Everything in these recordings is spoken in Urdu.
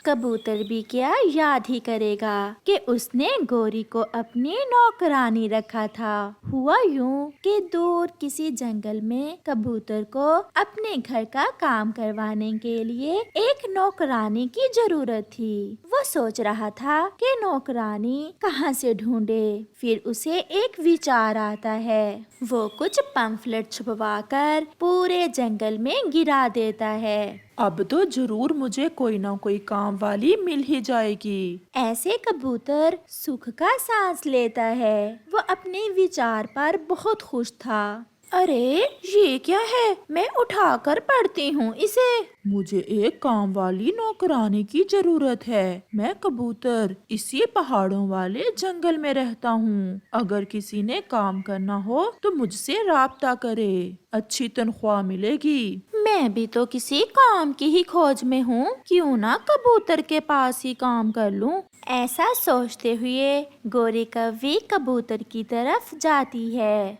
کبوتر بھی کیا یاد ہی کرے گا کہ اس نے گوری کو اپنی نوکرانی رکھا تھا۔ ہوا یوں کہ دور کسی جنگل میں کبوتر کو اپنے گھر کا کام کروانے کے لیے ایک نوکرانی کی ضرورت تھی۔ وہ سوچ رہا تھا کہ نوکرانی کہاں سے ڈھونڈے۔ پھر اسے ایک وچار آتا ہے۔ وہ کچھ پمفلٹ چھپوا کر پورے جنگل میں گرا دیتا ہے۔ اب تو ضرور مجھے کوئی نہ کوئی کام والی مل ہی جائے گی۔ ایسے کبوتر سکھ کا سانس لیتا ہے۔ وہ اپنے وچار پر بہت خوش تھا۔ ارے یہ کیا ہے؟ میں اٹھا کر پڑھتی ہوں اسے۔ مجھے ایک کام والی نوکرانی کی ضرورت ہے۔ میں کبوتر اسی پہاڑوں والے جنگل میں رہتا ہوں۔ اگر کسی نے کام کرنا ہو تو مجھ سے رابطہ کرے، اچھی تنخواہ ملے گی۔ میں بھی تو کسی کام کی ہی کھوج میں ہوں، کیوں نہ کبوتر کے پاس ہی کام کر لوں۔ ایسا سوچتے ہوئے گوری کوی کبوتر کی طرف جاتی ہے۔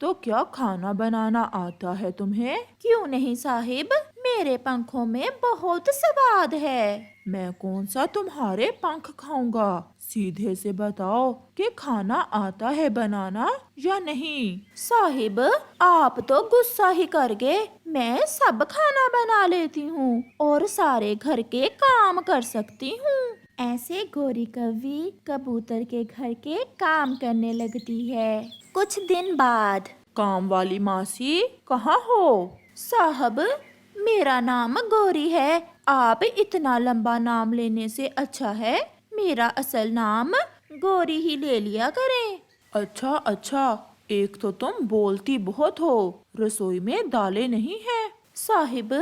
تو کیا کھانا بنانا آتا ہے تمہیں؟ کیوں نہیں صاحب، میرے پنکھوں میں بہت سواد ہے۔ میں کون سا تمہارے پنکھ کھاؤں گا؟ سیدھے سے بتاؤ کہ کھانا آتا ہے بنانا یا نہیں؟ صاحب آپ تو غصہ ہی کر گئے۔ میں سب کھانا بنا لیتی ہوں اور سارے گھر کے کام کر سکتی ہوں۔ ایسے گوری کوی کبوتر کے گھر کے کام کرنے لگتی ہے۔ کچھ دن بعد، کام والی ماسی کہاں ہو؟ صاحب میرا نام گوری ہے، آپ اتنا لمبا نام لینے سے اچھا ہے میرا اصل نام گوری ہی لے لیا کریں۔ اچھا، ایک تو تم بولتی بہت ہو، رسوئی میں دالیں نہیں ہیں؟ صاحب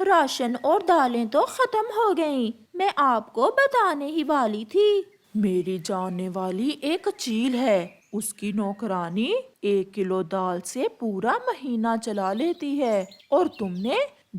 راشن اور دالیں تو ختم ہو گئیں، میں آپ کو بتانے ہی والی تھی۔ میری جاننے والی ایک چیل ہے، اس کی نوکرانی 1 کلو دال سے پورا مہینہ چلا لیتی ہے اور تم نے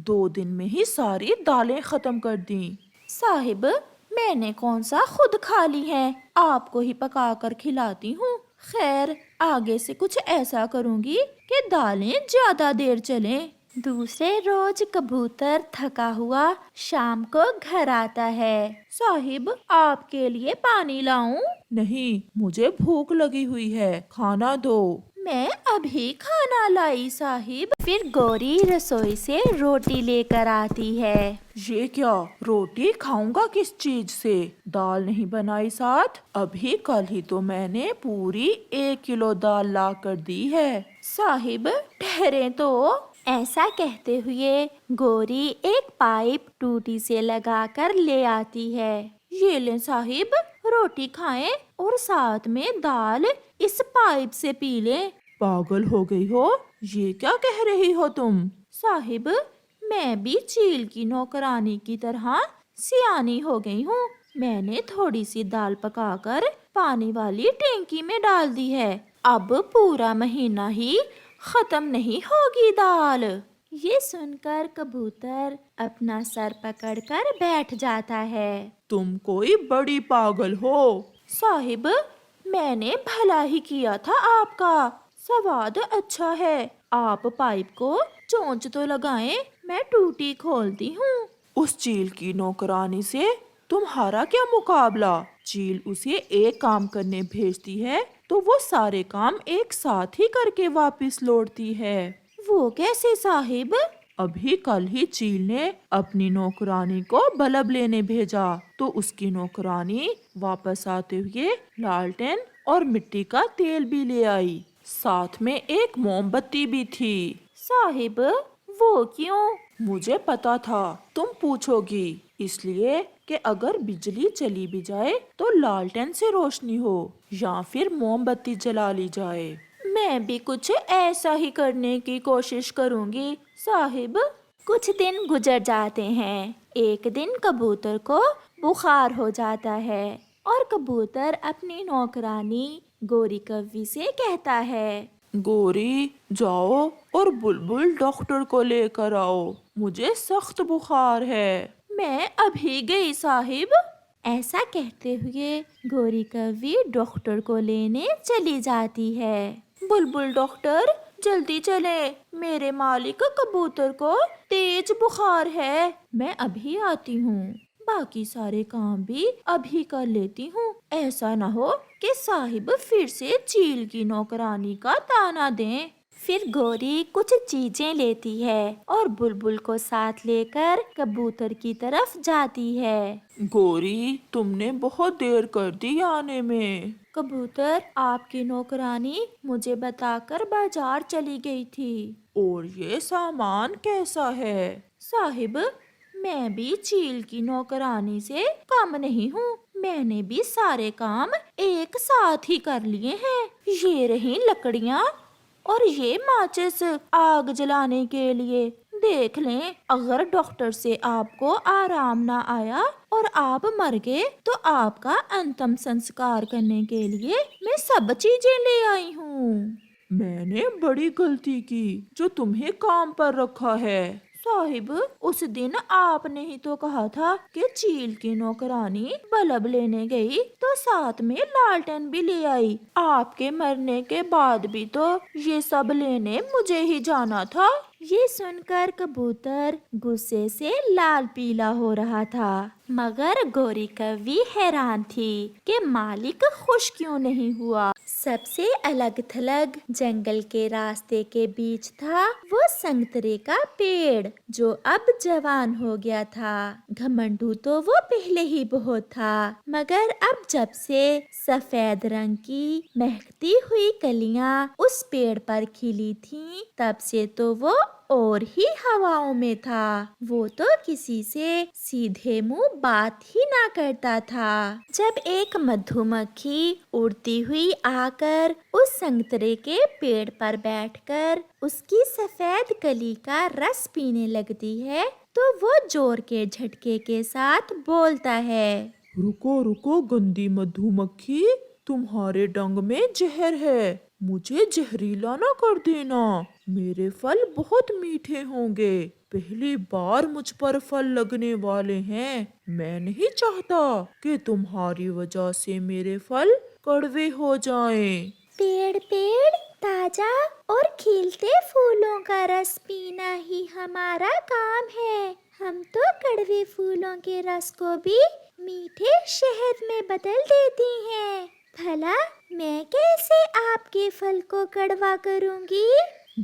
2 دن میں ہی ساری دالیں ختم کر دیں۔ صاحب میں نے کون سا خود کھا لی ہے، آپ کو ہی پکا کر کھلاتی ہوں۔ خیر آگے سے کچھ ایسا کروں گی کہ دالیں زیادہ دیر چلیں۔ دوسرے روز کبوتر تھکا ہوا شام کو گھر آتا ہے۔ صاحب آپ کے لیے پانی لاؤں؟ نہیں، مجھے بھوک لگی ہوئی ہے، کھانا دو۔ میں ابھی کھانا لائی صاحب۔ پھر گوری رسوئی سے روٹی لے کر آتی ہے۔ یہ کیا؟ روٹی کھاؤں گا کس چیز سے؟ دال نہیں بنائی ساتھ؟ ابھی کل ہی تو میں نے پوری 1 کلو دال لا کر دی ہے۔ صاحب ٹھہریں تو۔ ایسا کہتے ہوئے گوری ایک پائپ ٹوٹی سے لگا کر لے آتی ہے۔ یہ لیں صاحب، روٹی کھائیں اور ساتھ میں دال اس پائپ سے پی لیں۔ پاگل ہو گئی ہو؟ یہ کیا کہہ رہی ہو تم؟ صاحب میں بھی چیل کی نوکرانی کی طرح سیانی ہو گئی ہوں۔ میں نے تھوڑی سی دال پکا کر پانی والی ٹینکی میں ڈال دی ہے، اب پورا مہینہ ہی ختم نہیں ہوگی دال۔ یہ سن کر کبوتر اپنا سر پکڑ کر بیٹھ جاتا ہے۔ تم کوئی بڑی پاگل ہو۔ صاحب میں نے بھلا ہی کیا تھا آپ کا، سواد اچھا ہے، آپ پائپ کو چونچ تو لگائیں، میں ٹوٹی کھولتی ہوں۔ اس چیل کی نوکرانی سے تمہارا کیا مقابلہ؟ چیل اسے ایک کام کرنے بھیجتی ہے تو وہ سارے کام ایک ساتھ ہی کر کے واپس لوٹتی ہے۔ وہ کیسے صاحب؟ ابھی کل ہی چیل نے اپنی نوکرانی کو بلب لینے بھیجا تو اس کی نوکرانی واپس آتے ہوئے لالٹین اور مٹی کا تیل بھی لے آئی، ساتھ میں ایک موم بتی بھی تھی۔ صاحب وہ کیوں؟ مجھے پتا تھا تم پوچھو گی، اس لیے کہ اگر بجلی چلی بھی جائے تو لالٹین سے روشنی ہو یا پھر موم بتی جلا لی جائے۔ میں بھی کچھ ایسا ہی کرنے کی کوشش کروں گی صاحب۔ کچھ دن گزر جاتے ہیں۔ ایک دن کبوتر کو بخار ہو جاتا ہے اور کبوتر اپنی نوکرانی گوری کوی سے کہتا ہے، گوری جاؤ اور بلبل ڈاکٹر کو لے کر آؤ، مجھے سخت بخار ہے۔ میں ابھی گئی صاحب۔ ایسا کہتے ہوئے گوری کوی ڈاکٹر کو لینے چلی جاتی ہے۔ بلبل ڈاکٹر جلدی چلیں، میرے مالک کبوتر کو تیز بخار ہے، میں ابھی آتی ہوں۔ باقی سارے کام بھی ابھی کر لیتی ہوں، ایسا نہ ہو کہ صاحب پھر سے چیل کی نوکرانی کا طعنہ دیں۔ پھر گوری کچھ چیزیں لیتی ہے اور بلبل کو ساتھ لے کر کبوتر کی طرف جاتی ہے۔ گوری، تم نے بہت دیر کر دی آنے میں۔ کبوتر، آپ کی نوکرانی مجھے بتا کر بازار چلی گئی تھی۔ اور یہ سامان کیسا ہے؟ صاحب، میں بھی چیل کی نوکرانی سے کم نہیں ہوں، میں نے بھی سارے کام ایک ساتھ ہی کر لیے ہیں۔ یہ رہی لکڑیاں اور یہ ماچس آگ جلانے کے لیے۔ دیکھ لیں، اگر ڈاکٹر سے آپ کو آرام نہ آیا اور آپ مر گئے تو آپ کا انتم سنسکار کرنے کے لیے میں سب چیزیں لے آئی ہوں۔ میں نے بڑی غلطی کی جو تمہیں کام پر رکھا ہے۔ صاحب، اس دن آپ نے ہی تو کہا تھا کہ چیل کی نوکرانی بلب لینے گئی تو ساتھ میں لالٹین بھی لے آئی۔ آپ کے مرنے کے بعد بھی تو یہ سب لینے مجھے ہی جانا تھا۔ یہ سن کر کبوتر غصے سے لال پیلا ہو رہا تھا، مگر گوری کوی حیران تھی کہ مالک خوش کیوں نہیں ہوا۔ سب سے الگ تھلگ جنگل کے راستے کے بیچ تھا وہ سنگترے کا پیڑ جو اب جوان ہو گیا تھا۔ گھمنڈو تو وہ پہلے ہی بہت تھا، مگر اب جب سے سفید رنگ کی مہکتی ہوئی کلیاں اس پیڑ پر کھلی تھیں تب سے تو وہ اور ہی ہواؤں میں تھا۔ وہ تو کسی سے سیدھے منہ بات ہی نہ کرتا تھا۔ جب ایک مدھو مکھی اڑتی ہوئی آ کر اس سنگترے کے پیڑ پر بیٹھ کر اس کی سفید کلی کا رس پینے لگتی ہے تو وہ زور کے جھٹکے کے ساتھ بولتا ہے، رکو رکو گندی مدھو مکھی، تمہارے ڈنگ میں زہر ہے، مجھے زہریلا نہ کر دینا۔ میرے پھل بہت میٹھے ہوں گے، پہلی بار مجھ پر پھل لگنے والے ہیں، میں نہیں چاہتا کہ تمہاری وجہ سے میرے پھل کڑوے ہو جائیں۔ پیڑ تازہ اور کھلتے پھولوں کا رس پینا ہی ہمارا کام ہے، ہم تو کڑوے پھولوں کے رس کو بھی میٹھے شہد میں بدل دیتی ہیں، بھلا میں کیسے آپ کے پھل کو کڑوا کروں گی؟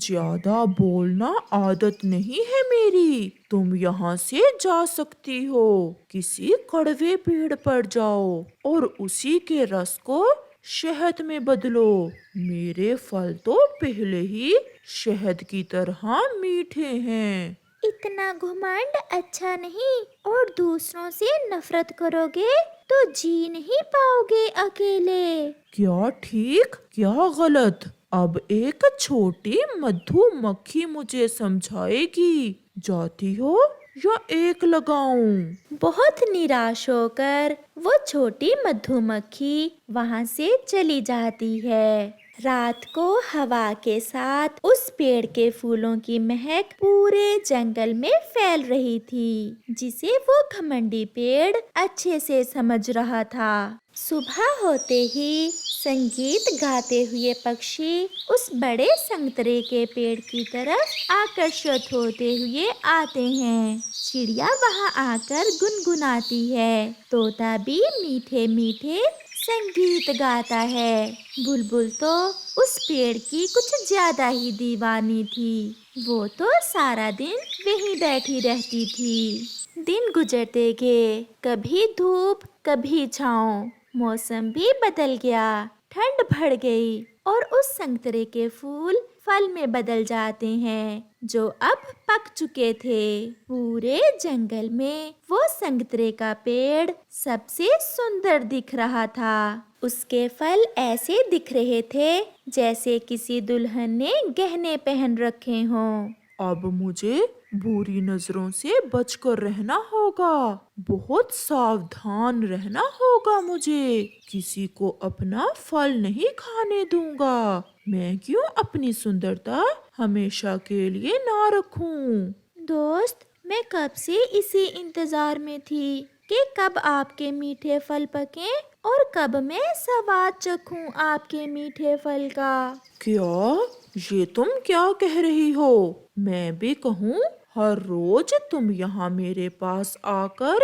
زیادہ بولنا عادت نہیں ہے میری، تم یہاں سے جا سکتی ہو، کسی کڑوے پیڑ پر جاؤ اور اسی کے رس کو شہد میں بدلو۔ میرے پھل تو پہلے ہی شہد کی طرح میٹھے ہیں۔ اتنا گھمنڈ اچھا نہیں، اور دوسروں سے نفرت کرو گے تو جی نہیں پاؤ گے اکیلے۔ کیا ٹھیک کیا غلط، اب ایک چھوٹی مدھو مکھی مجھے سمجھائے گی، جاتی ہو یا ایک لگاؤں؟ بہت نراش ہو کر وہ چھوٹی مدھو مکھی وہاں سے چلی جاتی ہے۔ رات کو ہوا کے ساتھ اس پیڑ کے پھولوں کی مہک پورے جنگل میں پھیل رہی تھی، جسے وہ گھمنڈی پیڑ اچھے سے سمجھ رہا تھا۔ صبح ہوتے ہی سنگیت گاتے ہوئے پکشی اس بڑے سنگترے کے پیڑ کی طرف آکرشت ہوتے ہوئے آتے ہیں۔ چڑیا وہاں آ کر گنگناتی ہے، طوطا بھی میٹھے میٹھے سنگیت گاتا ہے۔ بلبل تو اس پیڑ کی کچھ زیادہ ہی دیوانی تھی، وہ تو سارا دن وہیں بیٹھی رہتی تھی۔ دن گزرتے گئے، کبھی دھوپ کبھی چھاؤں، موسم بھی بدل گیا، ٹھنڈ بڑھ گئی اور اس سنگترے کے پھول پھل میں بدل جاتے ہیں جو اب پک چکے تھے۔ پورے جنگل میں وہ سنگترے کا پیڑ سب سے سندر دکھ رہا تھا، اس کے پھل ایسے دکھ رہے تھے جیسے کسی دلہن نے گہنے پہن رکھے ہوں۔ اب مجھے بری نظروں سے بچ کر رہنا ہوگا، بہت ساودھان رہنا ہوگا، مجھے کسی کو اپنا پھل نہیں کھانے دوں گا، میں کیوں اپنی سندرتا ہمیشہ کے لیے نہ رکھوں۔ دوست، میں کب سے اسی انتظار میں تھی کہ کب آپ کے میٹھے پھل پکیں اور کب میں سواد چکھوں آپ کے میٹھے پھل کا۔ کیا یہ تم کیا کہہ رہی ہو؟ میں بھی کہوں، ہر روز تم یہاں میرے پاس آ کر